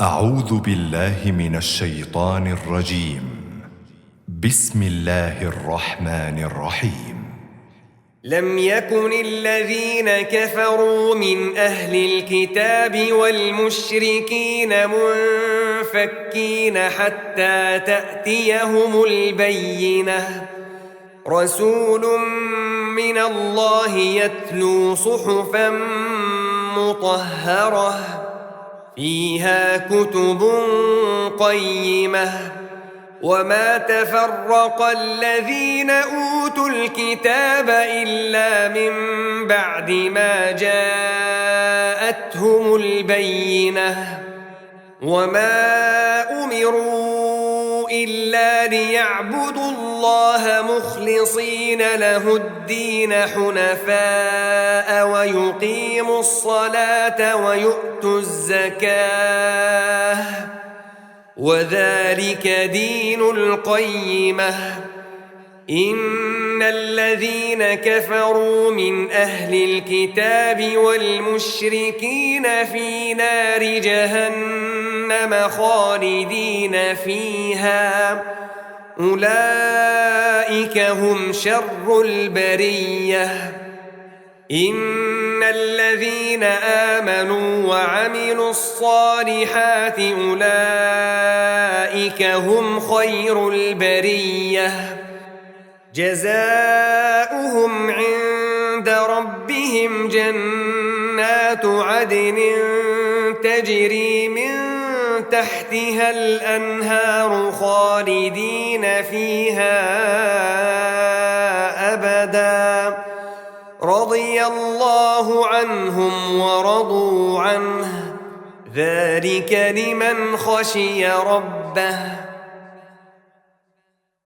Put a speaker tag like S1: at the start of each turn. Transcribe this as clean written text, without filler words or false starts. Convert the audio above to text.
S1: أعوذ بالله من الشيطان الرجيم. بسم الله الرحمن الرحيم.
S2: لم يكن الذين كفروا من أهل الكتاب والمشركين منفكين حتى تأتيهم البينة رسول من الله يتلو صحفا مطهرة فيها كتب قيمة وما تفرق الذين أوتوا الكتاب إلا من بعد ما جاءتهم البينة وما أمروا إلا ليعبدوا الله مخلصين له الدين حنفاء ويقيموا الصلاة ويؤتوا الزكاة وذلك دين القيمة. إن الذين كفروا من أهل الكتاب والمشركين في نار جهنم خالدين فيها أولئك هم شر البرية. إن الذين آمنوا وعملوا الصالحات أولئك هم خير البرية جزاؤهم عند ربهم جنات عدن تجري من تحتها الأنهار خالدين فيها أبدا رضي الله عنهم ورضوا عنه ذلك لمن خشي ربه.